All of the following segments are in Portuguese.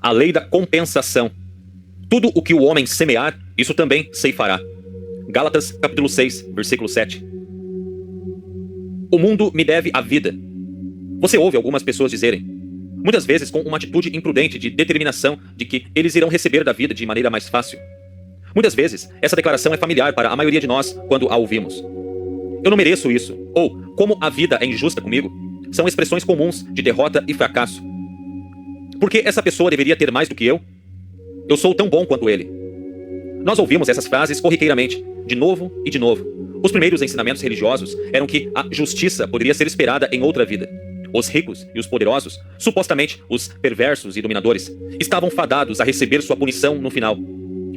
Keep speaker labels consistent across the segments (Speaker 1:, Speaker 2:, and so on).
Speaker 1: A lei da compensação. Tudo o que o homem semear, isso também ceifará. Gálatas capítulo 6, versículo 7. O mundo me deve a vida. Você ouve algumas pessoas dizerem, muitas vezes com uma atitude imprudente de determinação de que eles irão receber da vida de maneira mais fácil. Muitas vezes, essa declaração é familiar para a maioria de nós quando a ouvimos. Eu não mereço isso, ou como a vida é injusta comigo, são expressões comuns de derrota e fracasso. Por que essa pessoa deveria ter mais do que eu? Eu sou tão bom quanto ele. Nós ouvimos essas frases corriqueiramente, de novo e de novo. Os primeiros ensinamentos religiosos eram que a justiça poderia ser esperada em outra vida. Os ricos e os poderosos, supostamente os perversos e dominadores, estavam fadados a receber sua punição no final.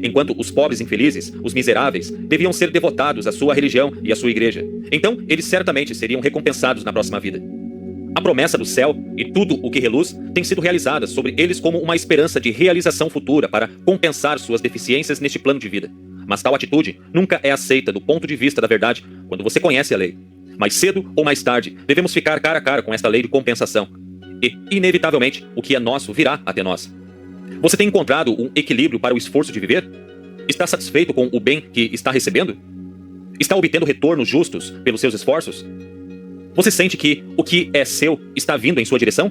Speaker 1: Enquanto os pobres infelizes, os miseráveis, deviam ser devotados à sua religião e à sua igreja. Então, eles certamente seriam recompensados na próxima vida. A promessa do céu e tudo o que reluz tem sido realizada sobre eles como uma esperança de realização futura para compensar suas deficiências neste plano de vida. Mas tal atitude nunca é aceita do ponto de vista da verdade quando você conhece a lei. Mais cedo ou mais tarde, devemos ficar cara a cara com esta lei de compensação. E, inevitavelmente, o que é nosso virá até nós. Você tem encontrado um equilíbrio para o esforço de viver? Está satisfeito com o bem que está recebendo? Está obtendo retornos justos pelos seus esforços? Você sente que o que é seu está vindo em sua direção?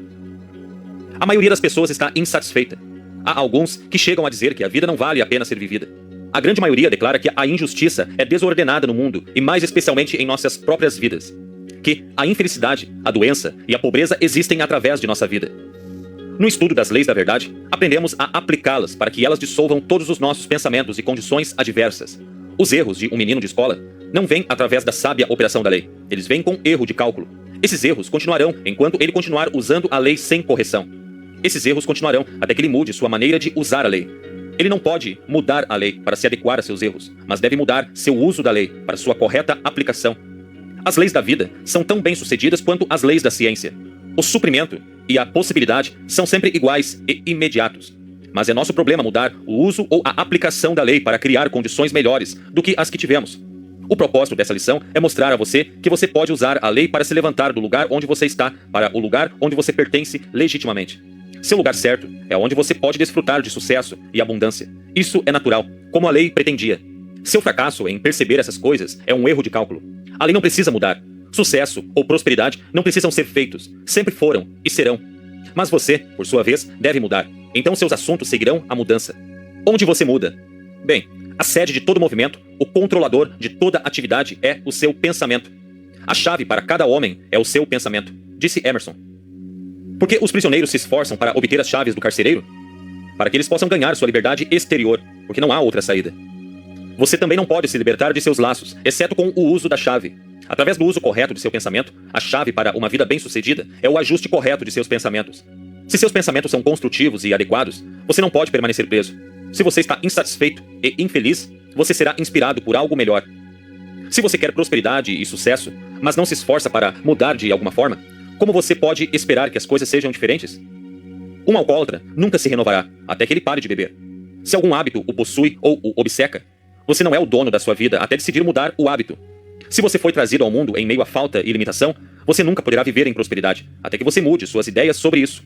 Speaker 1: A maioria das pessoas está insatisfeita. Há alguns que chegam a dizer que a vida não vale a pena ser vivida. A grande maioria declara que a injustiça é desordenada no mundo e mais especialmente em nossas próprias vidas. Que a infelicidade, a doença e a pobreza existem através de nossa vida. No estudo das leis da verdade, aprendemos a aplicá-las para que elas dissolvam todos os nossos pensamentos e condições adversas. Os erros de um menino de escola não vêm através da sábia operação da lei. Eles vêm com erro de cálculo. Esses erros continuarão enquanto ele continuar usando a lei sem correção. Esses erros continuarão até que ele mude sua maneira de usar a lei. Ele não pode mudar a lei para se adequar a seus erros, mas deve mudar seu uso da lei para sua correta aplicação. As leis da vida são tão bem-sucedidas quanto as leis da ciência. O suprimento e a possibilidade são sempre iguais e imediatos. Mas é nosso problema mudar o uso ou a aplicação da lei para criar condições melhores do que as que tivemos. O propósito dessa lição é mostrar a você que você pode usar a lei para se levantar do lugar onde você está para o lugar onde você pertence legitimamente. Seu lugar certo é onde você pode desfrutar de sucesso e abundância. Isso é natural, como a lei pretendia. Seu fracasso em perceber essas coisas é um erro de cálculo. A lei não precisa mudar. Sucesso ou prosperidade não precisam ser feitos. Sempre foram e serão. Mas você, por sua vez, deve mudar. Então seus assuntos seguirão a mudança. Onde você muda? Bem, a sede de todo movimento, o controlador de toda atividade é o seu pensamento. A chave para cada homem é o seu pensamento, disse Emerson. Por que os prisioneiros se esforçam para obter as chaves do carcereiro? Para que eles possam ganhar sua liberdade exterior, porque não há outra saída. Você também não pode se libertar de seus laços, exceto com o uso da chave. Através do uso correto de seu pensamento, a chave para uma vida bem-sucedida é o ajuste correto de seus pensamentos. Se seus pensamentos são construtivos e adequados, você não pode permanecer preso. Se você está insatisfeito e infeliz, você será inspirado por algo melhor. Se você quer prosperidade e sucesso, mas não se esforça para mudar de alguma forma, como você pode esperar que as coisas sejam diferentes? Um alcoólatra nunca se renovará até que ele pare de beber. Se algum hábito o possui ou o obceca, você não é o dono da sua vida até decidir mudar o hábito. Se você foi trazido ao mundo em meio à falta e limitação, você nunca poderá viver em prosperidade, até que você mude suas ideias sobre isso.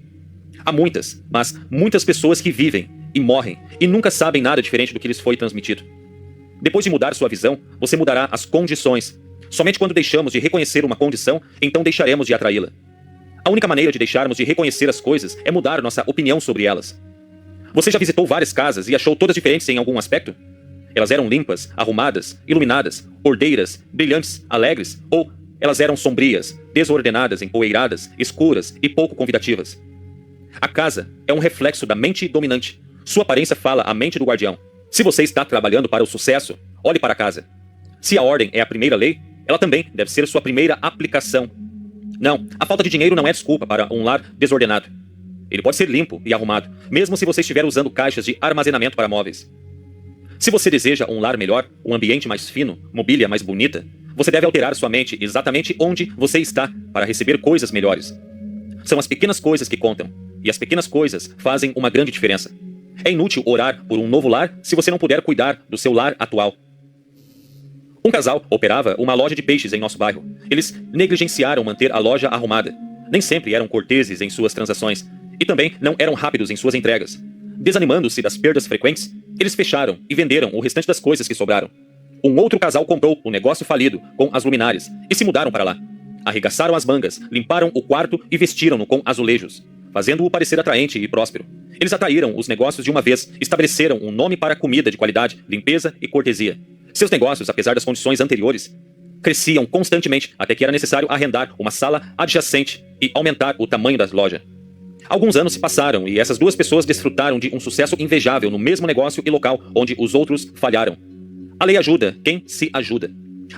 Speaker 1: Há muitas, mas muitas pessoas que vivem e morrem e nunca sabem nada diferente do que lhes foi transmitido. Depois de mudar sua visão, você mudará as condições. Somente quando deixamos de reconhecer uma condição, então deixaremos de atraí-la. A única maneira de deixarmos de reconhecer as coisas é mudar nossa opinião sobre elas. Você já visitou várias casas e achou todas diferentes em algum aspecto? Elas eram limpas, arrumadas, iluminadas, ordeiras, brilhantes, alegres, ou elas eram sombrias, desordenadas, empoeiradas, escuras e pouco convidativas. A casa é um reflexo da mente dominante. Sua aparência fala a mente do guardião. Se você está trabalhando para o sucesso, olhe para a casa. Se a ordem é a primeira lei, ela também deve ser sua primeira aplicação. Não, a falta de dinheiro não é desculpa para um lar desordenado. Ele pode ser limpo e arrumado, mesmo se você estiver usando caixas de armazenamento para móveis. Se você deseja um lar melhor, um ambiente mais fino, mobília mais bonita, você deve alterar sua mente exatamente onde você está para receber coisas melhores. São as pequenas coisas que contam, e as pequenas coisas fazem uma grande diferença. É inútil orar por um novo lar se você não puder cuidar do seu lar atual. Um casal operava uma loja de peixes em nosso bairro. Eles negligenciaram manter a loja arrumada. Nem sempre eram corteses em suas transações. E também não eram rápidos em suas entregas. Desanimando-se das perdas frequentes, eles fecharam e venderam o restante das coisas que sobraram. Um outro casal comprou o negócio falido com as luminárias e se mudaram para lá. Arregaçaram as mangas, limparam o quarto e vestiram-no com azulejos, fazendo-o parecer atraente e próspero. Eles atraíram os negócios de uma vez, estabeleceram um nome para comida de qualidade, limpeza e cortesia. Seus negócios, apesar das condições anteriores, cresciam constantemente até que era necessário arrendar uma sala adjacente e aumentar o tamanho da loja. Alguns anos se passaram e essas duas pessoas desfrutaram de um sucesso invejável no mesmo negócio e local onde os outros falharam. A lei ajuda quem se ajuda.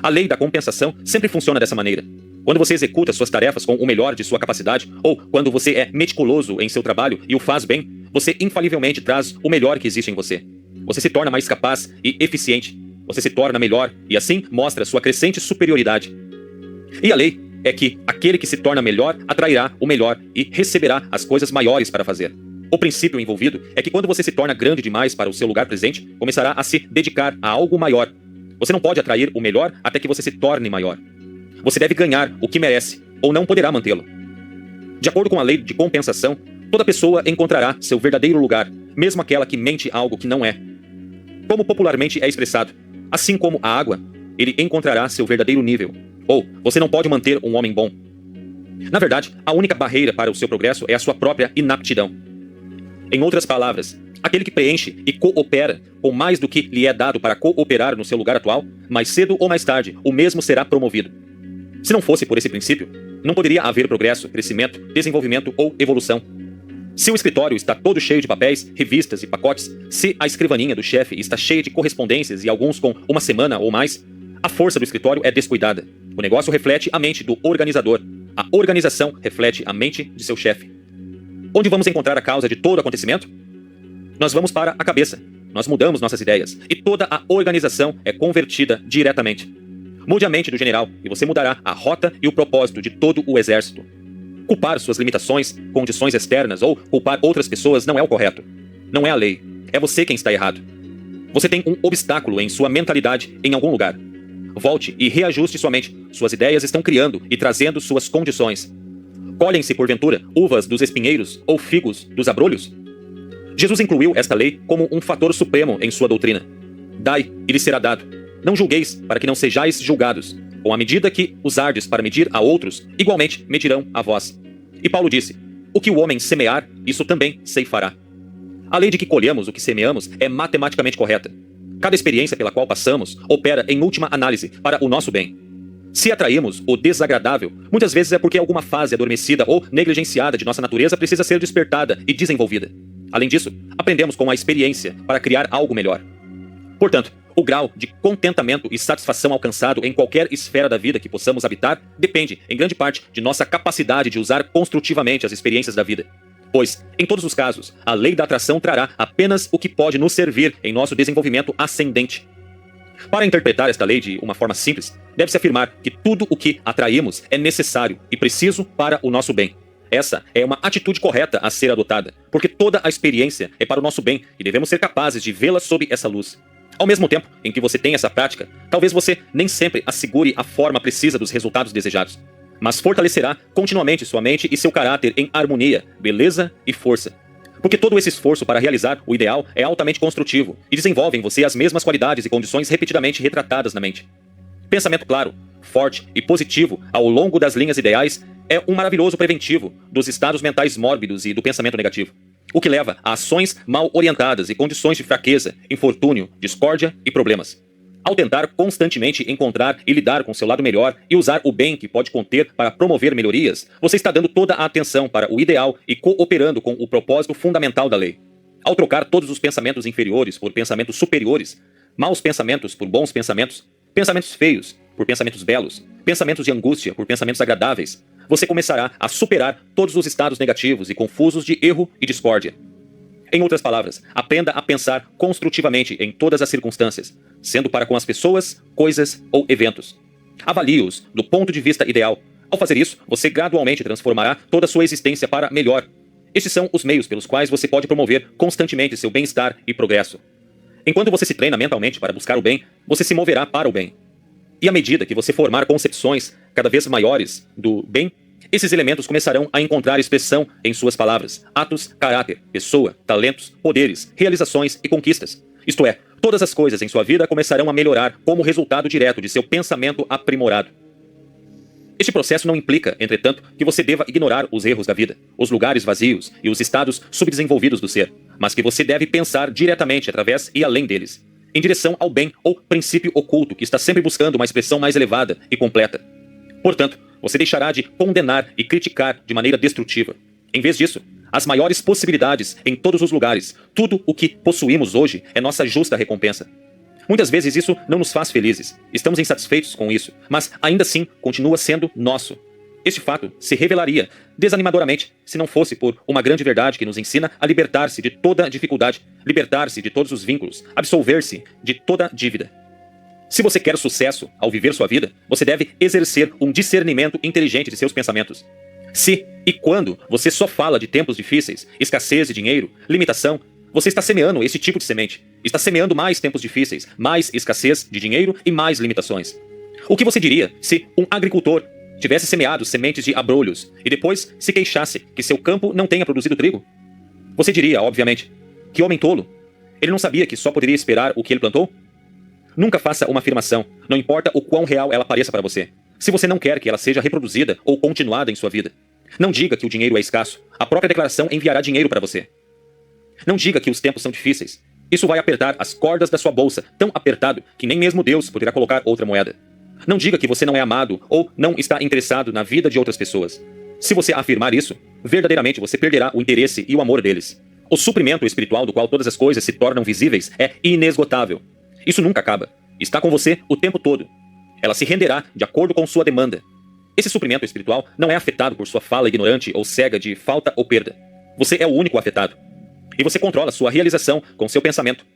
Speaker 1: A lei da compensação sempre funciona dessa maneira. Quando você executa suas tarefas com o melhor de sua capacidade, ou quando você é meticuloso em seu trabalho e o faz bem, você infalivelmente traz o melhor que existe em você. Você se torna mais capaz e eficiente. Você se torna melhor e assim mostra sua crescente superioridade. E a lei é que aquele que se torna melhor atrairá o melhor e receberá as coisas maiores para fazer. O princípio envolvido é que quando você se torna grande demais para o seu lugar presente, começará a se dedicar a algo maior. Você não pode atrair o melhor até que você se torne maior. Você deve ganhar o que merece, ou não poderá mantê-lo. De acordo com a lei de compensação, toda pessoa encontrará seu verdadeiro lugar, mesmo aquela que mente algo que não é. Como popularmente é expressado, assim como a água, ele encontrará seu verdadeiro nível. Ou, você não pode manter um homem bom. Na verdade, a única barreira para o seu progresso é a sua própria inaptidão. Em outras palavras, aquele que preenche e coopera com mais do que lhe é dado para cooperar no seu lugar atual, mais cedo ou mais tarde, o mesmo será promovido. Se não fosse por esse princípio, não poderia haver progresso, crescimento, desenvolvimento ou evolução. Se o escritório está todo cheio de papéis, revistas e pacotes, se a escrivaninha do chefe está cheia de correspondências e alguns com uma semana ou mais, a força do escritório é descuidada. O negócio reflete a mente do organizador. A organização reflete a mente de seu chefe. Onde vamos encontrar a causa de todo acontecimento? Nós vamos para a cabeça. Nós mudamos nossas ideias e toda a organização é convertida diretamente. Mude a mente do general e você mudará a rota e o propósito de todo o exército. Culpar suas limitações, condições externas ou culpar outras pessoas não é o correto. Não é a lei. É você quem está errado. Você tem um obstáculo em sua mentalidade em algum lugar. Volte e reajuste sua mente. Suas ideias estão criando e trazendo suas condições. Colhem-se, porventura, uvas dos espinheiros ou figos dos abrolhos? Jesus incluiu esta lei como um fator supremo em sua doutrina. Dai e lhe será dado. Não julgueis, para que não sejais julgados. Com a medida que usardes para medir a outros, igualmente medirão a vós. E Paulo disse, o que o homem semear, isso também ceifará. A lei de que colhemos o que semeamos é matematicamente correta. Cada experiência pela qual passamos opera em última análise para o nosso bem. Se atraímos o desagradável, muitas vezes é porque alguma fase adormecida ou negligenciada de nossa natureza precisa ser despertada e desenvolvida. Além disso, aprendemos com a experiência para criar algo melhor. Portanto, o grau de contentamento e satisfação alcançado em qualquer esfera da vida que possamos habitar depende, em grande parte, de nossa capacidade de usar construtivamente as experiências da vida. Pois, em todos os casos, a lei da atração trará apenas o que pode nos servir em nosso desenvolvimento ascendente. Para interpretar esta lei de uma forma simples, deve-se afirmar que tudo o que atraímos é necessário e preciso para o nosso bem. Essa é uma atitude correta a ser adotada, porque toda a experiência é para o nosso bem e devemos ser capazes de vê-la sob essa luz. Ao mesmo tempo em que você tem essa prática, talvez você nem sempre assegure a forma precisa dos resultados desejados, mas fortalecerá continuamente sua mente e seu caráter em harmonia, beleza e força. Porque todo esse esforço para realizar o ideal é altamente construtivo e desenvolve em você as mesmas qualidades e condições repetidamente retratadas na mente. Pensamento claro, forte e positivo ao longo das linhas ideais é um maravilhoso preventivo dos estados mentais mórbidos e do pensamento negativo, o que leva a ações mal orientadas e condições de fraqueza, infortúnio, discórdia e problemas. Ao tentar constantemente encontrar e lidar com seu lado melhor e usar o bem que pode conter para promover melhorias, você está dando toda a atenção para o ideal e cooperando com o propósito fundamental da lei. Ao trocar todos os pensamentos inferiores por pensamentos superiores, maus pensamentos por bons pensamentos, pensamentos feios por pensamentos belos, pensamentos de angústia por pensamentos agradáveis, você começará a superar todos os estados negativos e confusos de erro e discórdia. Em outras palavras, aprenda a pensar construtivamente em todas as circunstâncias, sendo para com as pessoas, coisas ou eventos. Avalie-os do ponto de vista ideal. Ao fazer isso, você gradualmente transformará toda a sua existência para melhor. Estes são os meios pelos quais você pode promover constantemente seu bem-estar e progresso. Enquanto você se treina mentalmente para buscar o bem, você se moverá para o bem. E à medida que você formar concepções cada vez maiores do bem, Esses elementos começarão a encontrar expressão em suas palavras, atos, caráter, pessoa, talentos, poderes, realizações e conquistas. Isto é, todas as coisas em sua vida começarão a melhorar como resultado direto de seu pensamento aprimorado. Este processo não implica, entretanto, que você deva ignorar os erros da vida, os lugares vazios e os estados subdesenvolvidos do ser, mas que você deve pensar diretamente através e além deles, em direção ao bem ou princípio oculto que está sempre buscando uma expressão mais elevada e completa. Portanto, você deixará de condenar e criticar de maneira destrutiva. Em vez disso, as maiores possibilidades em todos os lugares, tudo o que possuímos hoje é nossa justa recompensa. Muitas vezes isso não nos faz felizes, estamos insatisfeitos com isso, mas ainda assim continua sendo nosso. Este fato se revelaria desanimadoramente se não fosse por uma grande verdade que nos ensina a libertar-se de toda dificuldade, libertar-se de todos os vínculos, absolver-se de toda dívida. Se você quer sucesso ao viver sua vida, você deve exercer um discernimento inteligente de seus pensamentos. Se e quando você só fala de tempos difíceis, escassez de dinheiro, limitação, você está semeando esse tipo de semente. Está semeando mais tempos difíceis, mais escassez de dinheiro e mais limitações. O que você diria se um agricultor tivesse semeado sementes de abrolhos e depois se queixasse que seu campo não tenha produzido trigo? Você diria, obviamente, que homem tolo. Ele não sabia que só poderia esperar o que ele plantou? Nunca faça uma afirmação, não importa o quão real ela pareça para você, se você não quer que ela seja reproduzida ou continuada em sua vida. Não diga que o dinheiro é escasso. A própria declaração enviará dinheiro para você. Não diga que os tempos são difíceis. Isso vai apertar as cordas da sua bolsa, tão apertado que nem mesmo Deus poderá colocar outra moeda. Não diga que você não é amado ou não está interessado na vida de outras pessoas. Se você afirmar isso, verdadeiramente você perderá o interesse e o amor deles. O suprimento espiritual do qual todas as coisas se tornam visíveis é inesgotável. Isso nunca acaba. Está com você o tempo todo. Ela se renderá de acordo com sua demanda. Esse suprimento espiritual não é afetado por sua fala ignorante ou cega de falta ou perda. Você é o único afetado. E você controla sua realização com seu pensamento.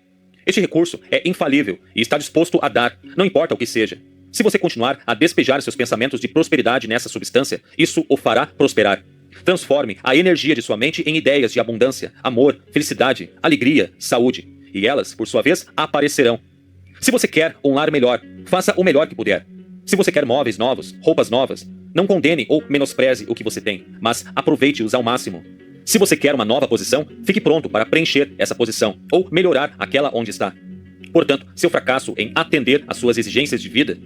Speaker 1: Este recurso é infalível e está disposto a dar, não importa o que seja. Se você continuar a despejar seus pensamentos de prosperidade nessa substância, isso o fará prosperar. Transforme a energia de sua mente em ideias de abundância, amor, felicidade, alegria, saúde. E elas, por sua vez, aparecerão. Se você quer um lar melhor, faça o melhor que puder. Se você quer móveis novos, roupas novas, não condene ou menospreze o que você tem, mas aproveite-os ao máximo. Se você quer uma nova posição, fique pronto para preencher essa posição ou melhorar aquela onde está. Portanto, seu fracasso em atender às suas exigências de vida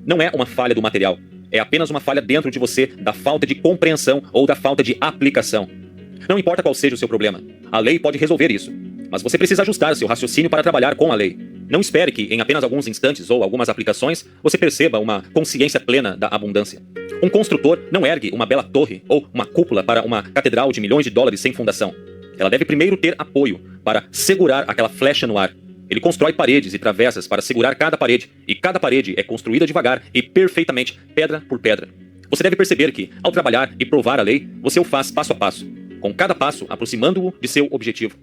Speaker 1: não é uma falha do material, é apenas uma falha dentro de você da falta de compreensão ou da falta de aplicação. Não importa qual seja o seu problema, a lei pode resolver isso, mas você precisa ajustar seu raciocínio para trabalhar com a lei. Não espere que, em apenas alguns instantes ou algumas aplicações, você perceba uma consciência plena da abundância. Um construtor não ergue uma bela torre ou uma cúpula para uma catedral de milhões de dólares sem fundação. Ela deve primeiro ter apoio para segurar aquela flecha no ar. Ele constrói paredes e travessas para segurar cada parede, e cada parede é construída devagar e perfeitamente, pedra por pedra. Você deve perceber que, ao trabalhar e provar a lei, você o faz passo a passo, com cada passo aproximando-o de seu objetivo.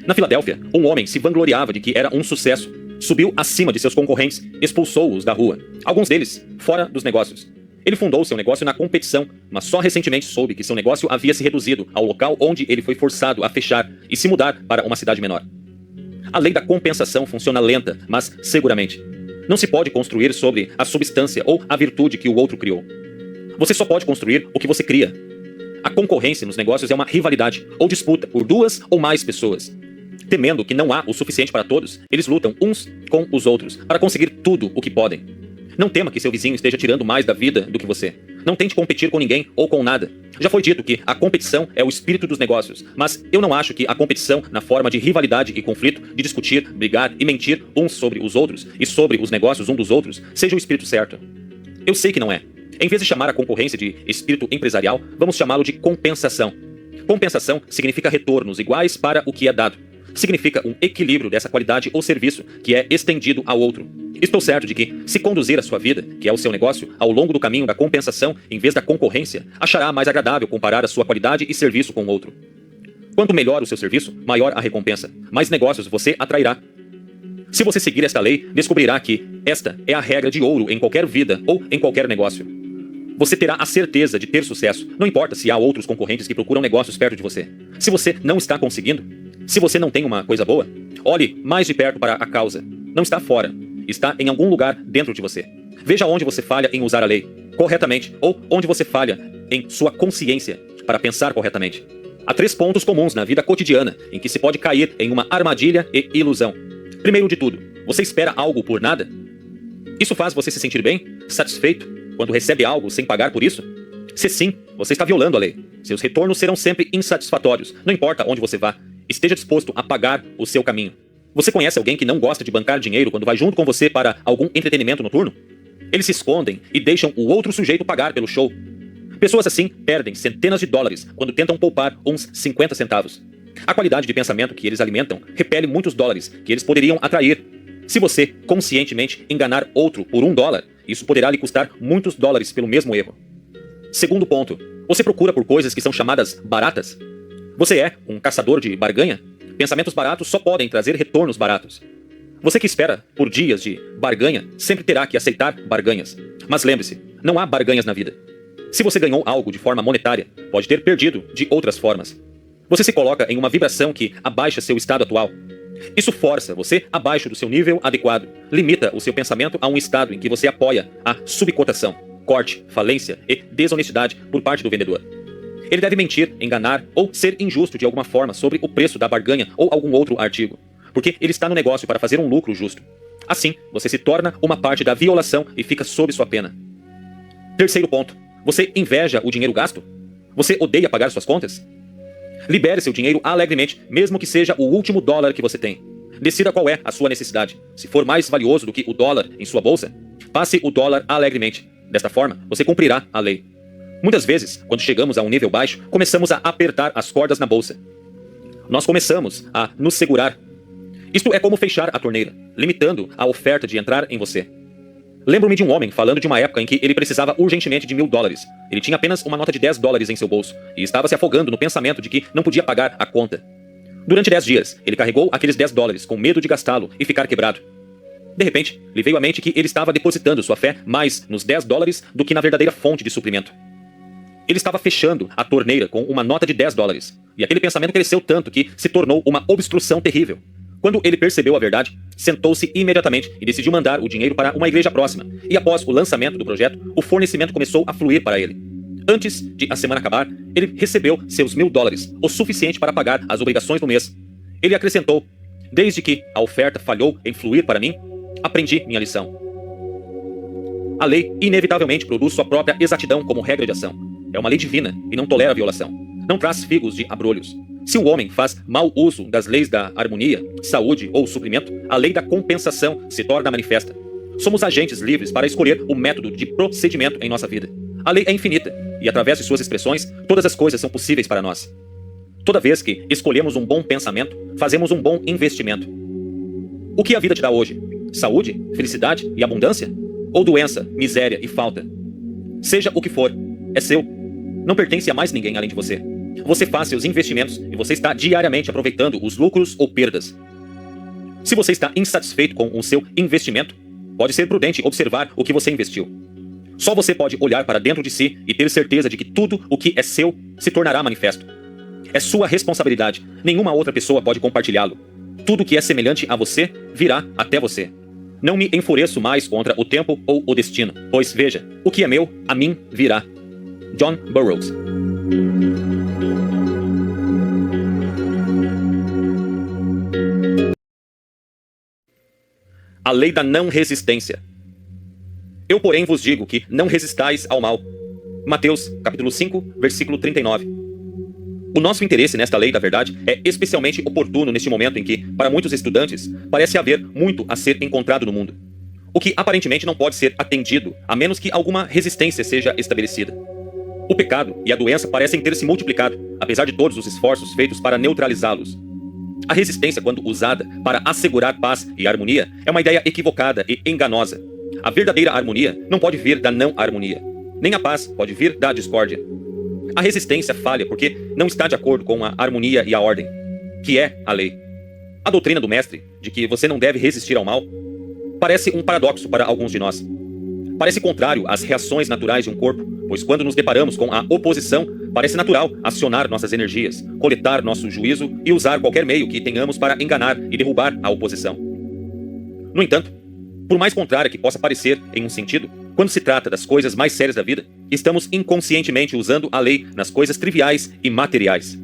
Speaker 1: Na Filadélfia, um homem se vangloriava de que era um sucesso. Subiu acima de seus concorrentes, expulsou-os da rua, alguns deles fora dos negócios. Ele fundou seu negócio na competição, mas só recentemente soube que seu negócio havia se reduzido ao local onde ele foi forçado a fechar e se mudar para uma cidade menor. A lei da compensação funciona lenta, mas seguramente. Não se pode construir sobre a substância ou a virtude que o outro criou. Você só pode construir o que você cria. A concorrência nos negócios é uma rivalidade ou disputa por duas ou mais pessoas. Temendo que não há o suficiente para todos, eles lutam uns com os outros para conseguir tudo o que podem. Não tema que seu vizinho esteja tirando mais da vida do que você. Não tente competir com ninguém ou com nada. Já foi dito que a competição é o espírito dos negócios, mas eu não acho que a competição, na forma de rivalidade e conflito, de discutir, brigar e mentir uns sobre os outros e sobre os negócios um dos outros, seja o espírito certo. Eu sei que não é. Em vez de chamar a concorrência de espírito empresarial, vamos chamá-lo de compensação. Compensação significa retornos iguais para o que é dado. Significa um equilíbrio dessa qualidade ou serviço que é estendido ao outro. Estou certo de que, se conduzir a sua vida, que é o seu negócio, ao longo do caminho da compensação em vez da concorrência, achará mais agradável comparar a sua qualidade e serviço com o outro. Quanto melhor o seu serviço, maior a recompensa, mais negócios você atrairá. Se você seguir esta lei, descobrirá que esta é a regra de ouro em qualquer vida ou em qualquer negócio. Você terá a certeza de ter sucesso, não importa se há outros concorrentes que procuram negócios perto de você. Se você não está conseguindo, se você não tem uma coisa boa, olhe mais de perto para a causa. Não está fora, está em algum lugar dentro de você. Veja onde você falha em usar a lei corretamente ou onde você falha em sua consciência para pensar corretamente. Há 3 pontos comuns na vida cotidiana em que se pode cair em uma armadilha e ilusão. Primeiro de tudo, você espera algo por nada? Isso faz você se sentir bem, satisfeito, quando recebe algo sem pagar por isso? Se sim, você está violando a lei. Seus retornos serão sempre insatisfatórios, não importa onde você vá. Esteja disposto a pagar o seu caminho. Você conhece alguém que não gosta de bancar dinheiro quando vai junto com você para algum entretenimento noturno? Eles se escondem e deixam o outro sujeito pagar pelo show. Pessoas assim perdem centenas de dólares quando tentam poupar uns 50 centavos. A qualidade de pensamento que eles alimentam repele muitos dólares que eles poderiam atrair. Se você conscientemente enganar outro por $1, isso poderá lhe custar muitos dólares pelo mesmo erro. Segundo ponto, você procura por coisas que são chamadas baratas? Você é um caçador de barganha? Pensamentos baratos só podem trazer retornos baratos. Você que espera por dias de barganha sempre terá que aceitar barganhas. Mas lembre-se, não há barganhas na vida. Se você ganhou algo de forma monetária, pode ter perdido de outras formas. Você se coloca em uma vibração que abaixa seu estado atual. Isso força você abaixo do seu nível adequado, limita o seu pensamento a um estado em que você apoia a subcotação, corte, falência e desonestidade por parte do vendedor. Ele deve mentir, enganar ou ser injusto de alguma forma sobre o preço da barganha ou algum outro artigo, porque ele está no negócio para fazer um lucro justo. Assim, você se torna uma parte da violação e fica sob sua pena. Terceiro ponto, você inveja o dinheiro gasto? Você odeia pagar suas contas? Libere seu dinheiro alegremente, mesmo que seja o último dólar que você tem. Decida qual é a sua necessidade. Se for mais valioso do que o dólar em sua bolsa, passe o dólar alegremente. Desta forma, você cumprirá a lei. Muitas vezes, quando chegamos a um nível baixo, começamos a apertar as cordas na bolsa. Nós começamos a nos segurar. Isto é como fechar a torneira, limitando a oferta de entrar em você. Lembro-me de um homem falando de uma época em que ele precisava urgentemente de $1.000. Ele tinha apenas uma nota de $10 em seu bolso e estava se afogando no pensamento de que não podia pagar a conta. Durante 10 dias, ele carregou aqueles $10 com medo de gastá-lo e ficar quebrado. De repente, lhe veio à mente que ele estava depositando sua fé mais nos $10 do que na verdadeira fonte de suprimento. Ele estava fechando a torneira com uma nota de $10, e aquele pensamento cresceu tanto que se tornou uma obstrução terrível. Quando ele percebeu a verdade, sentou-se imediatamente e decidiu mandar o dinheiro para uma igreja próxima, e após o lançamento do projeto, o fornecimento começou a fluir para ele. Antes de a semana acabar, ele recebeu seus $1.000, o suficiente para pagar as obrigações do mês. Ele acrescentou: desde que a oferta falhou em fluir para mim, aprendi minha lição. A lei inevitavelmente produz sua própria exatidão como regra de ação. É uma lei divina e não tolera violação. Não traz figos de abrolhos. Se o homem faz mau uso das leis da harmonia, saúde ou suprimento, a lei da compensação se torna manifesta. Somos agentes livres para escolher o método de procedimento em nossa vida. A lei é infinita e, através de suas expressões, todas as coisas são possíveis para nós. Toda vez que escolhemos um bom pensamento, fazemos um bom investimento. O que a vida te dá hoje? Saúde, felicidade e abundância? Ou doença, miséria e falta? Seja o que for, é seu. Não pertence a mais ninguém além de você. Você faz seus investimentos e você está diariamente aproveitando os lucros ou perdas. Se você está insatisfeito com o seu investimento, pode ser prudente observar o que você investiu. Só você pode olhar para dentro de si e ter certeza de que tudo o que é seu se tornará manifesto. É sua responsabilidade. Nenhuma outra pessoa pode compartilhá-lo. Tudo que é semelhante a você virá até você. Não me enfureço mais contra o tempo ou o destino, pois veja, o que é meu, a mim virá. John Burroughs. A lei da não resistência. Eu, porém, vos digo que não resistais ao mal. Mateus, capítulo 5, versículo 39. O nosso interesse nesta lei da verdade é especialmente oportuno neste momento em que, para muitos estudantes, parece haver muito a ser encontrado no mundo. O que aparentemente não pode ser atendido, a menos que alguma resistência seja estabelecida. O pecado e a doença parecem ter se multiplicado, apesar de todos os esforços feitos para neutralizá-los. A resistência, quando usada para assegurar paz e harmonia, é uma ideia equivocada e enganosa. A verdadeira harmonia não pode vir da não harmonia. Nem a paz pode vir da discórdia. A resistência falha porque não está de acordo com a harmonia e a ordem, que é a lei. A doutrina do mestre, de que você não deve resistir ao mal, parece um paradoxo para alguns de nós. Parece contrário às reações naturais de um corpo, pois quando nos deparamos com a oposição, parece natural acionar nossas energias, coletar nosso juízo e usar qualquer meio que tenhamos para enganar e derrubar a oposição. No entanto, por mais contrária que possa parecer em um sentido, Quando se trata das coisas mais sérias da vida, estamos inconscientemente usando a lei nas coisas triviais e materiais.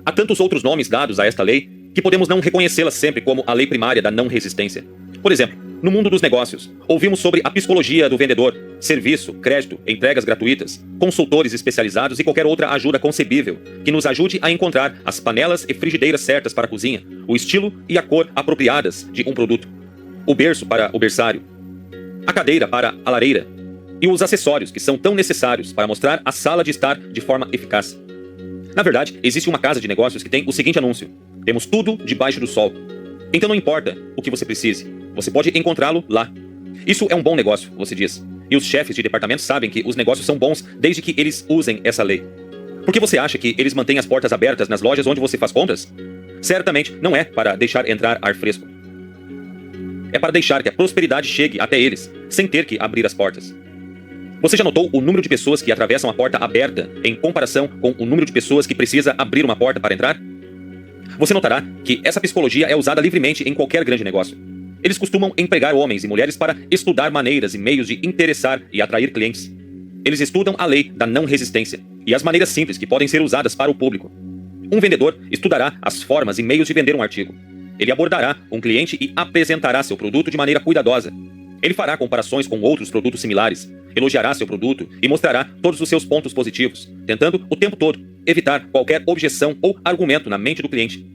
Speaker 1: Há tantos outros nomes dados a esta lei que podemos não reconhecê-la sempre como a lei primária da não resistência. Por exemplo, no mundo dos negócios, ouvimos sobre a psicologia do vendedor, serviço, crédito, entregas gratuitas, consultores especializados e qualquer outra ajuda concebível que nos ajude a encontrar as panelas e frigideiras certas para a cozinha, o estilo e a cor apropriadas de um produto, o berço para o berçário, a cadeira para a lareira e os acessórios que são tão necessários para mostrar a sala de estar de forma eficaz. Na verdade, existe uma casa de negócios que tem o seguinte anúncio: temos tudo debaixo do sol. Então não importa o que você precise, você pode encontrá-lo lá. Isso é um bom negócio, você diz. E os chefes de departamento sabem que os negócios são bons desde que eles usem essa lei. Por que você acha que eles mantêm as portas abertas nas lojas onde você faz compras? Certamente não é para deixar entrar ar fresco. É para deixar que a prosperidade chegue até eles, sem ter que abrir as portas. Você já notou o número de pessoas que atravessam a porta aberta em comparação com o número de pessoas que precisa abrir uma porta para entrar? Você notará que essa psicologia é usada livremente em qualquer grande negócio. Eles costumam empregar homens e mulheres para estudar maneiras e meios de interessar e atrair clientes. Eles estudam a lei da não resistência e as maneiras simples que podem ser usadas para o público. Um vendedor estudará as formas e meios de vender um artigo. Ele abordará um cliente e apresentará seu produto de maneira cuidadosa. Ele fará comparações com outros produtos similares, elogiará seu produto e mostrará todos os seus pontos positivos, tentando o tempo todo evitar qualquer objeção ou argumento na mente do cliente.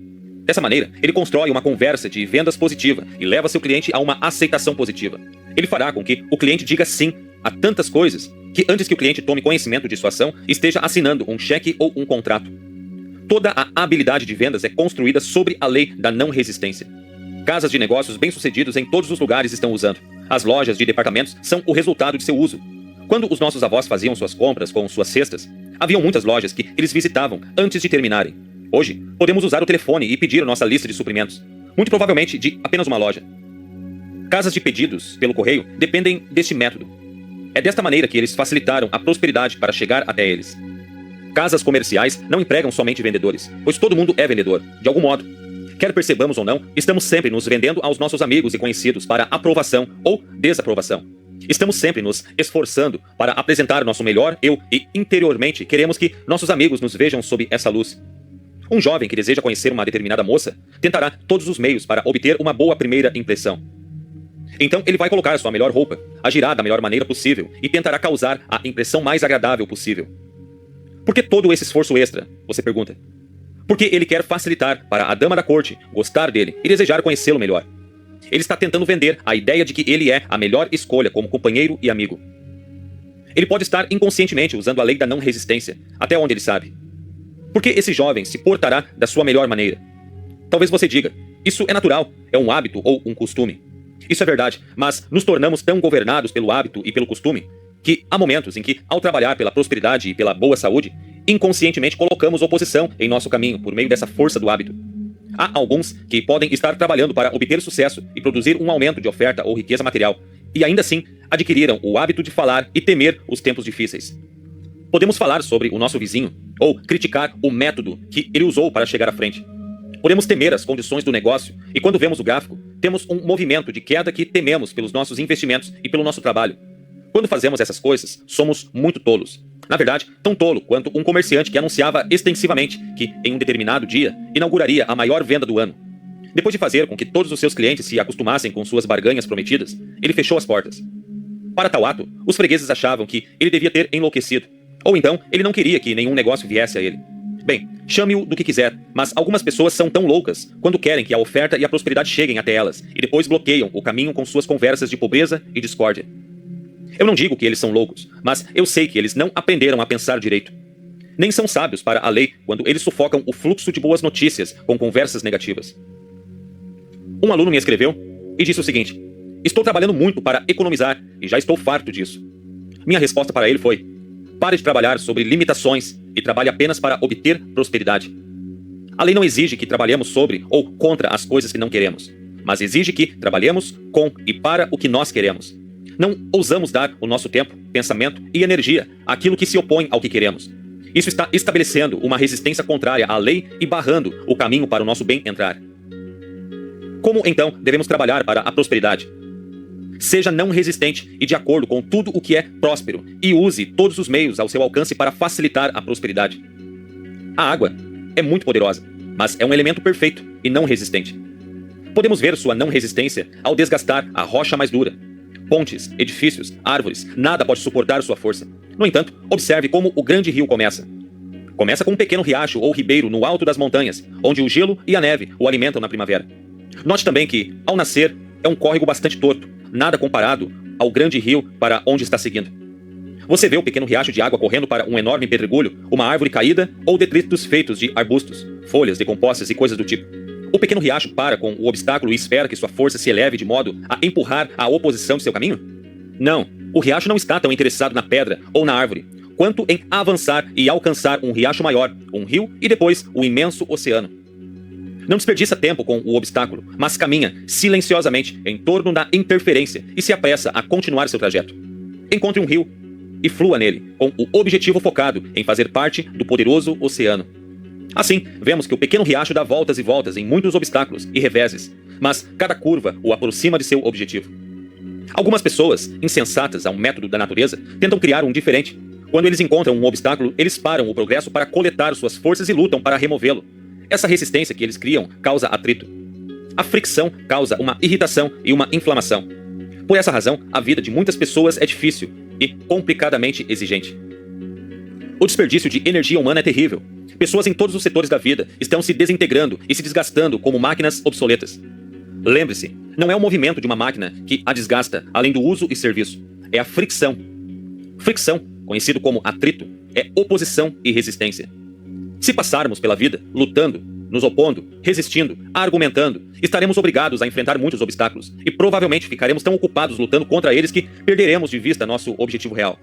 Speaker 1: Dessa maneira, ele constrói uma conversa de vendas positiva e leva seu cliente a uma aceitação positiva. Ele fará com que o cliente diga sim a tantas coisas que antes que o cliente tome conhecimento de sua ação, esteja assinando um cheque ou um contrato. Toda a habilidade de vendas é construída sobre a lei da não resistência. Casas de negócios bem-sucedidos em todos os lugares estão usando. As lojas de departamentos são o resultado de seu uso. Quando os nossos avós faziam suas compras com suas cestas, haviam muitas lojas que eles visitavam antes de terminarem. Hoje, podemos usar o telefone e pedir a nossa lista de suprimentos, muito provavelmente de apenas uma loja. Casas de pedidos pelo correio dependem deste método. É desta maneira que eles facilitaram a prosperidade para chegar até eles. Casas comerciais não empregam somente vendedores, pois todo mundo é vendedor, de algum modo. Quer percebamos ou não, estamos sempre nos vendendo aos nossos amigos e conhecidos para aprovação ou desaprovação. Estamos sempre nos esforçando para apresentar nosso melhor eu e, interiormente, queremos que nossos amigos nos vejam sob essa luz. Um jovem que deseja conhecer uma determinada moça tentará todos os meios para obter uma boa primeira impressão. Então ele vai colocar sua melhor roupa, agirá da melhor maneira possível e tentará causar a impressão mais agradável possível. Por que todo esse esforço extra? Você pergunta. Porque ele quer facilitar para a dama da corte gostar dele e desejar conhecê-lo melhor. Ele está tentando vender a ideia de que ele é a melhor escolha como companheiro e amigo. Ele pode estar inconscientemente usando a lei da não resistência, até onde ele sabe. Por que esse jovem se portará da sua melhor maneira? Talvez você diga, isso é natural, é um hábito ou um costume. Isso é verdade, mas nos tornamos tão governados pelo hábito e pelo costume que há momentos em que, ao trabalhar pela prosperidade e pela boa saúde, inconscientemente colocamos oposição em nosso caminho por meio dessa força do hábito. Há alguns que podem estar trabalhando para obter sucesso e produzir um aumento de oferta ou riqueza material, e ainda assim adquiriram o hábito de falar e temer os tempos difíceis. Podemos falar sobre o nosso vizinho, ou criticar o método que ele usou para chegar à frente. Podemos temer as condições do negócio, e quando vemos o gráfico, temos um movimento de queda que tememos pelos nossos investimentos e pelo nosso trabalho. Quando fazemos essas coisas, somos muito tolos. Na verdade, tão tolo quanto um comerciante que anunciava extensivamente que, em um determinado dia, inauguraria a maior venda do ano. Depois de fazer com que todos os seus clientes se acostumassem com suas barganhas prometidas, ele fechou as portas. Para tal ato, os fregueses achavam que ele devia ter enlouquecido. Ou então, ele não queria que nenhum negócio viesse a ele. Bem, chame-o do que quiser, mas algumas pessoas são tão loucas quando querem que a oferta e a prosperidade cheguem até elas, e depois bloqueiam o caminho com suas conversas de pobreza e discórdia. Eu não digo que eles são loucos, mas eu sei que eles não aprenderam a pensar direito. Nem são sábios para a lei quando eles sufocam o fluxo de boas notícias com conversas negativas. Um aluno me escreveu e disse o seguinte: estou trabalhando muito para economizar e já estou farto disso. Minha resposta para ele foi: pare de trabalhar sobre limitações e trabalhe apenas para obter prosperidade. A lei não exige que trabalhemos sobre ou contra as coisas que não queremos, mas exige que trabalhemos com e para o que nós queremos. Não ousamos dar o nosso tempo, pensamento e energia àquilo que se opõe ao que queremos. Isso está estabelecendo uma resistência contrária à lei e barrando o caminho para o nosso bem entrar. Como, então, devemos trabalhar para a prosperidade? Seja não resistente e de acordo com tudo o que é próspero e use todos os meios ao seu alcance para facilitar a prosperidade. A água é muito poderosa, mas é um elemento perfeito e não resistente. Podemos ver sua não resistência ao desgastar a rocha mais dura. Pontes, edifícios, árvores, nada pode suportar sua força. No entanto, observe como o grande rio começa. Começa com um pequeno riacho ou ribeiro no alto das montanhas, onde o gelo e a neve o alimentam na primavera. Note também que, ao nascer, é um córrego bastante torto, nada comparado ao grande rio para onde está seguindo. Você vê o pequeno riacho de água correndo para um enorme pedregulho, uma árvore caída ou detritos feitos de arbustos, folhas decompostas e coisas do tipo. O pequeno riacho para com o obstáculo e espera que sua força se eleve de modo a empurrar a oposição de seu caminho? Não, o riacho não está tão interessado na pedra ou na árvore, quanto em avançar e alcançar um riacho maior, um rio e depois o imenso oceano. Não desperdiça tempo com o obstáculo, mas caminha silenciosamente em torno da interferência e se apressa a continuar seu trajeto. Encontre um rio e flua nele, com o objetivo focado em fazer parte do poderoso oceano. Assim, vemos que o pequeno riacho dá voltas e voltas em muitos obstáculos e reveses, mas cada curva o aproxima de seu objetivo. Algumas pessoas, insensatas a um método da natureza, tentam criar um diferente. Quando eles encontram um obstáculo, eles param o progresso para coletar suas forças e lutam para removê-lo. Essa resistência que eles criam causa atrito. A fricção causa uma irritação e uma inflamação. Por essa razão, a vida de muitas pessoas é difícil e complicadamente exigente. O desperdício de energia humana é terrível. Pessoas em todos os setores da vida estão se desintegrando e se desgastando como máquinas obsoletas. Lembre-se, não é o movimento de uma máquina que a desgasta, além do uso e serviço. É a fricção. Fricção, conhecido como atrito, é oposição e resistência. Se passarmos pela vida lutando, nos opondo, resistindo, argumentando, estaremos obrigados a enfrentar muitos obstáculos e provavelmente ficaremos tão ocupados lutando contra eles que perderemos de vista nosso objetivo real.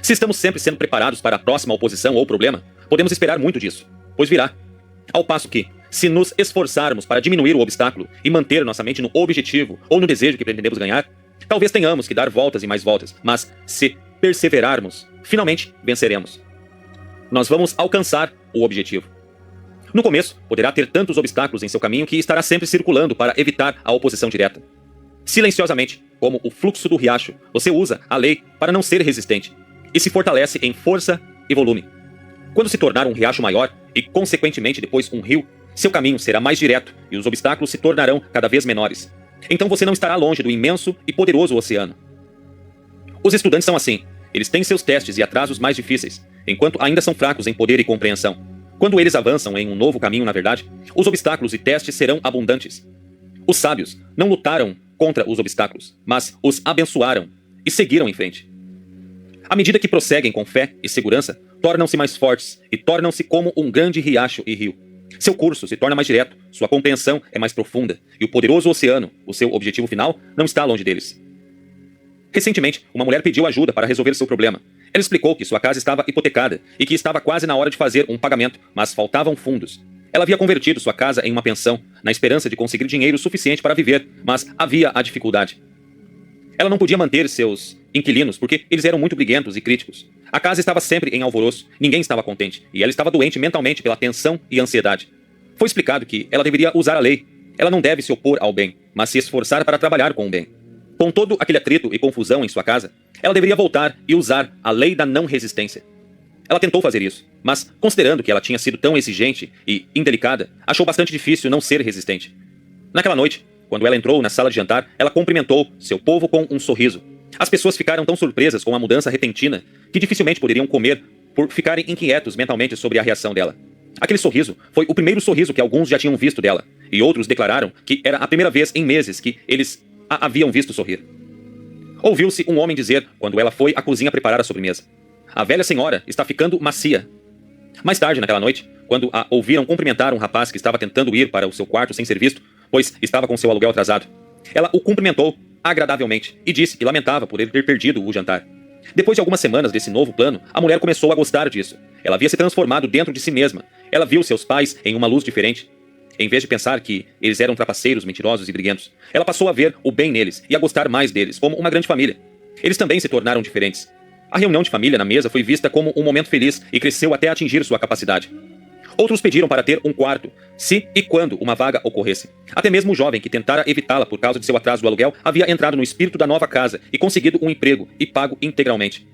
Speaker 1: Se estamos sempre sendo preparados para a próxima oposição ou problema, podemos esperar muito disso, pois virá. Ao passo que, se nos esforçarmos para diminuir o obstáculo e manter nossa mente no objetivo ou no desejo que pretendemos ganhar, talvez tenhamos que dar voltas e mais voltas, mas se perseverarmos, finalmente venceremos. Nós vamos alcançar o objetivo. No começo, poderá ter tantos obstáculos em seu caminho que estará sempre circulando para evitar a oposição direta. Silenciosamente, como o fluxo do riacho, você usa a lei para não ser resistente e se fortalece em força e volume. Quando se tornar um riacho maior e, consequentemente, depois um rio, seu caminho será mais direto e os obstáculos se tornarão cada vez menores. Então você não estará longe do imenso e poderoso oceano. Os estudantes são assim. Eles têm seus testes e atrasos mais difíceis, enquanto ainda são fracos em poder e compreensão. Quando eles avançam em um novo caminho, na verdade, os obstáculos e testes serão abundantes. Os sábios não lutaram contra os obstáculos, mas os abençoaram e seguiram em frente. À medida que prosseguem com fé e segurança, tornam-se mais fortes e tornam-se como um grande riacho e rio. Seu curso se torna mais direto, sua compreensão é mais profunda e o poderoso oceano, o seu objetivo final, não está longe deles. Recentemente, uma mulher pediu ajuda para resolver seu problema. Ela explicou que sua casa estava hipotecada e que estava quase na hora de fazer um pagamento, mas faltavam fundos. Ela havia convertido sua casa em uma pensão, na esperança de conseguir dinheiro suficiente para viver, mas havia a dificuldade. Ela não podia manter seus inquilinos porque eles eram muito briguentos e críticos. A casa estava sempre em alvoroço, ninguém estava contente, e ela estava doente mentalmente pela tensão e ansiedade. Foi explicado que ela deveria usar a lei. Ela não deve se opor ao bem, mas se esforçar para trabalhar com o bem. Com todo aquele atrito e confusão em sua casa, ela deveria voltar e usar a lei da não resistência. Ela tentou fazer isso, mas, considerando que ela tinha sido tão exigente e indelicada, achou bastante difícil não ser resistente. Naquela noite, quando ela entrou na sala de jantar, ela cumprimentou seu povo com um sorriso. As pessoas ficaram tão surpresas com a mudança repentina que dificilmente poderiam comer por ficarem inquietos mentalmente sobre a reação dela. Aquele sorriso foi o primeiro sorriso que alguns já tinham visto dela, e outros declararam que era a primeira vez em meses que eles a haviam visto sorrir. Ouviu-se um homem dizer, quando ela foi à cozinha preparar a sobremesa: "A velha senhora está ficando macia." Mais tarde, naquela noite, quando a ouviram cumprimentar um rapaz que estava tentando ir para o seu quarto sem ser visto, pois estava com seu aluguel atrasado, ela o cumprimentou agradavelmente e disse que lamentava por ele ter perdido o jantar. Depois de algumas semanas desse novo plano, a mulher começou a gostar disso. Ela havia se transformado dentro de si mesma. Ela viu seus pais em uma luz diferente. Em vez de pensar que eles eram trapaceiros, mentirosos e briguentos, ela passou a ver o bem neles e a gostar mais deles, como uma grande família. Eles também se tornaram diferentes. A reunião de família na mesa foi vista como um momento feliz e cresceu até atingir sua capacidade. Outros pediram para ter um quarto, se e quando uma vaga ocorresse. Até mesmo o jovem que tentara evitá-la por causa de seu atraso do aluguel havia entrado no espírito da nova casa e conseguido um emprego e pago integralmente.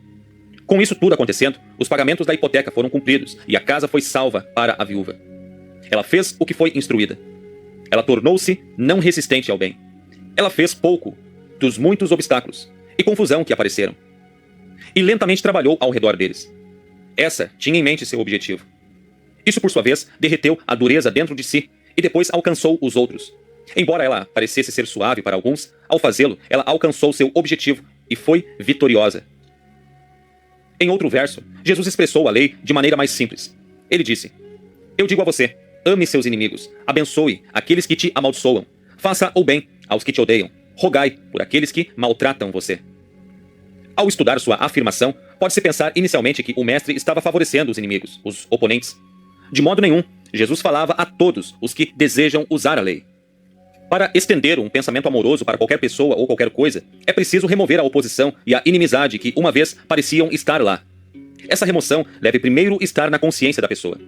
Speaker 1: Com isso tudo acontecendo, os pagamentos da hipoteca foram cumpridos e a casa foi salva para a viúva. Ela fez o que foi instruída. Ela tornou-se não resistente ao bem. Ela fez pouco dos muitos obstáculos e confusão que apareceram. E lentamente trabalhou ao redor deles. Essa tinha em mente seu objetivo. Isso, por sua vez, derreteu a dureza dentro de si e depois alcançou os outros. Embora ela parecesse ser suave para alguns, ao fazê-lo, ela alcançou seu objetivo e foi vitoriosa. Em outro verso, Jesus expressou a lei de maneira mais simples. Ele disse: Eu digo a você, ame seus inimigos, abençoe aqueles que te amaldiçoam, faça o bem aos que te odeiam, rogai por aqueles que maltratam você. Ao estudar sua afirmação, pode-se pensar inicialmente que o mestre estava favorecendo os inimigos, os oponentes. De modo nenhum, Jesus falava a todos os que desejam usar a lei. Para estender um pensamento amoroso para qualquer pessoa ou qualquer coisa, é preciso remover a oposição e a inimizade que uma vez pareciam estar lá. Essa remoção deve primeiro estar na consciência da pessoa.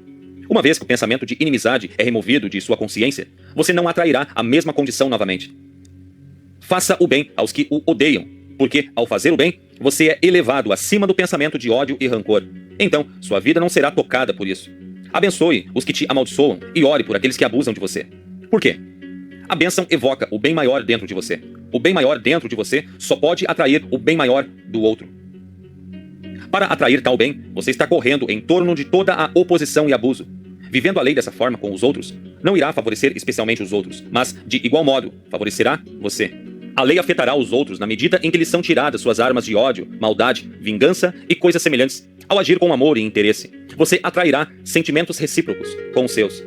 Speaker 1: Uma vez que o pensamento de inimizade é removido de sua consciência, você não atrairá a mesma condição novamente. Faça o bem aos que o odeiam, porque, ao fazer o bem, você é elevado acima do pensamento de ódio e rancor. Então, sua vida não será tocada por isso. Abençoe os que te amaldiçoam e ore por aqueles que abusam de você. Por quê? A bênção evoca o bem maior dentro de você. O bem maior dentro de você só pode atrair o bem maior do outro. Para atrair tal bem, você está correndo em torno de toda a oposição e abuso. Vivendo a lei dessa forma com os outros, não irá favorecer especialmente os outros, mas, de igual modo, favorecerá você. A lei afetará os outros na medida em que lhes são tiradas suas armas de ódio, maldade, vingança e coisas semelhantes. Ao agir com amor e interesse, você atrairá sentimentos recíprocos com os seus.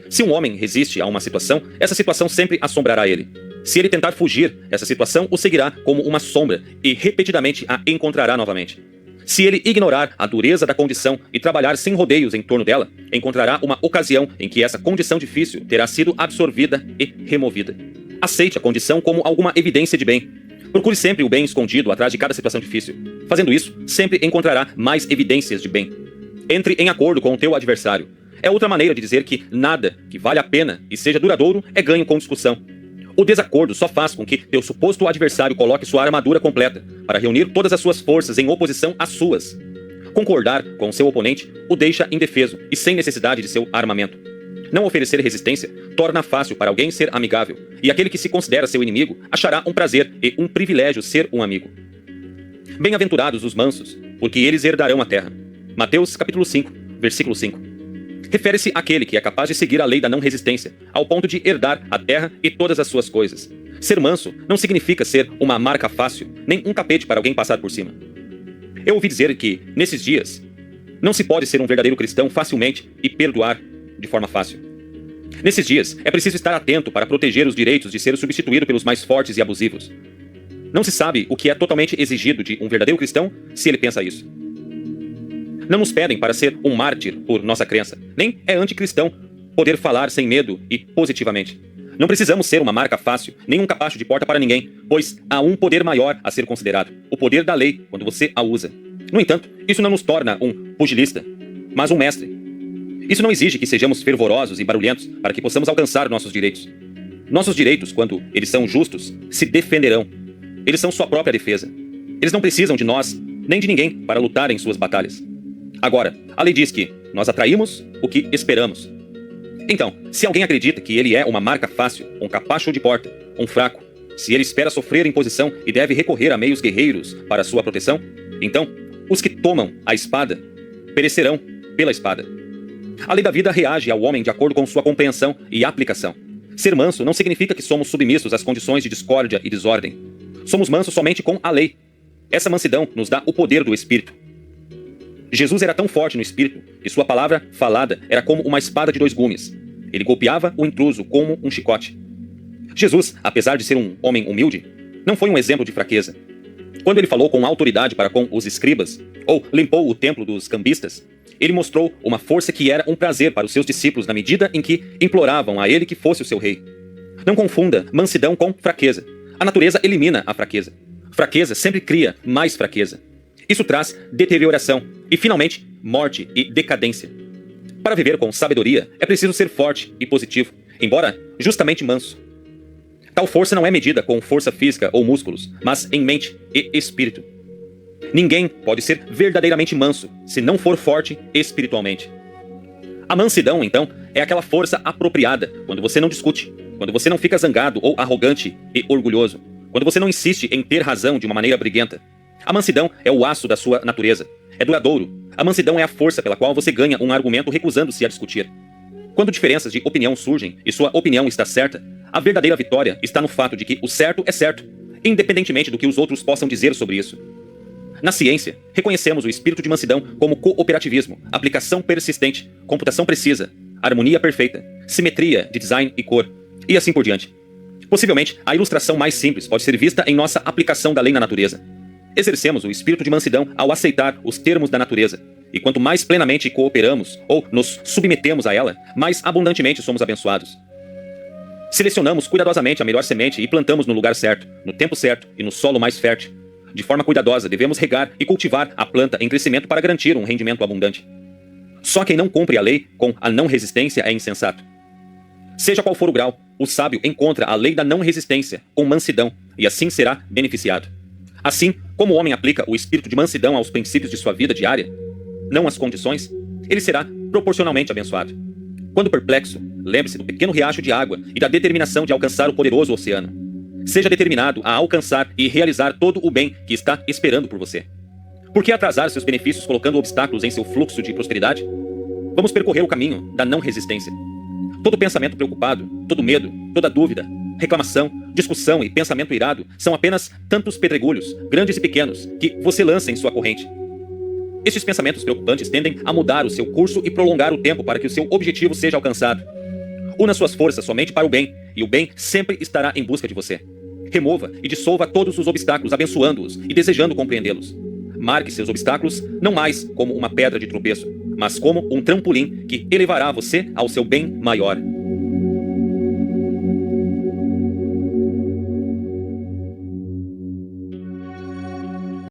Speaker 1: Se um homem resiste a uma situação, essa situação sempre assombrará ele. Se ele tentar fugir, essa situação o seguirá como uma sombra e repetidamente a encontrará novamente. Se ele ignorar a dureza da condição e trabalhar sem rodeios em torno dela, encontrará uma ocasião em que essa condição difícil terá sido absorvida e removida. Aceite a condição como alguma evidência de bem. Procure sempre o bem escondido atrás de cada situação difícil. Fazendo isso, sempre encontrará mais evidências de bem. Entre em acordo com o teu adversário. É outra maneira de dizer que nada que vale a pena e seja duradouro é ganho com discussão. O desacordo só faz com que teu suposto adversário coloque sua armadura completa para reunir todas as suas forças em oposição às suas. Concordar com seu oponente o deixa indefeso e sem necessidade de seu armamento. Não oferecer resistência torna fácil para alguém ser amigável, e aquele que se considera seu inimigo achará um prazer e um privilégio ser um amigo. Bem-aventurados os mansos, porque eles herdarão a terra. Mateus capítulo 5, versículo 5. Refere-se àquele que é capaz de seguir a lei da não resistência, ao ponto de herdar a terra e todas as suas coisas. Ser manso não significa ser uma marca fácil, nem um tapete para alguém passar por cima. Eu ouvi dizer que, nesses dias, não se pode ser um verdadeiro cristão facilmente e perdoar de forma fácil. Nesses dias, é preciso estar atento para proteger os direitos de ser substituído pelos mais fortes e abusivos. Não se sabe o que é totalmente exigido de um verdadeiro cristão se ele pensa isso. Não nos pedem para ser um mártir por nossa crença, nem é anticristão poder falar sem medo e positivamente. Não precisamos ser uma marca fácil, nem um capacho de porta para ninguém, pois há um poder maior a ser considerado, o poder da lei, quando você a usa. No entanto, isso não nos torna um pugilista, mas um mestre. Isso não exige que sejamos fervorosos e barulhentos para que possamos alcançar nossos direitos. Nossos direitos, quando eles são justos, se defenderão. Eles são sua própria defesa. Eles não precisam de nós, nem de ninguém, para lutar em suas batalhas. Agora, a lei diz que nós atraímos o que esperamos. Então, se alguém acredita que ele é uma marca fácil, um capacho de porta, um fraco, se ele espera sofrer imposição e deve recorrer a meios guerreiros para sua proteção, então, os que tomam a espada perecerão pela espada. A lei da vida reage ao homem de acordo com sua compreensão e aplicação. Ser manso não significa que somos submissos às condições de discórdia e desordem. Somos mansos somente com a lei. Essa mansidão nos dá o poder do Espírito. Jesus era tão forte no espírito que sua palavra falada era como uma espada de 2 gumes. Ele golpeava o intruso como um chicote. Jesus, apesar de ser um homem humilde, não foi um exemplo de fraqueza. Quando ele falou com autoridade para com os escribas, ou limpou o templo dos cambistas, ele mostrou uma força que era um prazer para os seus discípulos na medida em que imploravam a ele que fosse o seu rei. Não confunda mansidão com fraqueza. A natureza elimina a fraqueza. Fraqueza sempre cria mais fraqueza. Isso traz deterioração e, finalmente, morte e decadência. Para viver com sabedoria, é preciso ser forte e positivo, embora justamente manso. Tal força não é medida com força física ou músculos, mas em mente e espírito. Ninguém pode ser verdadeiramente manso se não for forte espiritualmente. A mansidão, então, é aquela força apropriada quando você não discute, quando você não fica zangado ou arrogante e orgulhoso, quando você não insiste em ter razão de uma maneira briguenta. A mansidão é o aço da sua natureza. É duradouro. A mansidão é a força pela qual você ganha um argumento recusando-se a discutir. Quando diferenças de opinião surgem e sua opinião está certa, a verdadeira vitória está no fato de que o certo é certo, independentemente do que os outros possam dizer sobre isso. Na ciência, reconhecemos o espírito de mansidão como cooperativismo, aplicação persistente, computação precisa, harmonia perfeita, simetria de design e cor, e assim por diante. Possivelmente, a ilustração mais simples pode ser vista em nossa aplicação da lei na natureza. Exercemos o espírito de mansidão ao aceitar os termos da natureza, e quanto mais plenamente cooperamos ou nos submetemos a ela, mais abundantemente somos abençoados. Selecionamos cuidadosamente a melhor semente e plantamos no lugar certo, no tempo certo e no solo mais fértil. De forma cuidadosa, devemos regar e cultivar a planta em crescimento para garantir um rendimento abundante. Só quem não cumpre a lei com a não resistência é insensato. Seja qual for o grau, o sábio encontra a lei da não resistência com mansidão e assim será beneficiado. Assim, como o homem aplica o espírito de mansidão aos princípios de sua vida diária, não às condições, ele será proporcionalmente abençoado. Quando perplexo, lembre-se do pequeno riacho de água e da determinação de alcançar o poderoso oceano. Seja determinado a alcançar e realizar todo o bem que está esperando por você. Por que atrasar seus benefícios colocando obstáculos em seu fluxo de prosperidade? Vamos percorrer o caminho da não resistência. Todo pensamento preocupado, todo medo, toda dúvida, reclamação, discussão e pensamento irado são apenas tantos pedregulhos, grandes e pequenos, que você lança em sua corrente. Estes pensamentos preocupantes tendem a mudar o seu curso e prolongar o tempo para que o seu objetivo seja alcançado. Una suas forças somente para o bem, e o bem sempre estará em busca de você. Remova e dissolva todos os obstáculos, abençoando-os e desejando compreendê-los. Marque seus obstáculos não mais como uma pedra de tropeço, mas como um trampolim que elevará você ao seu bem maior.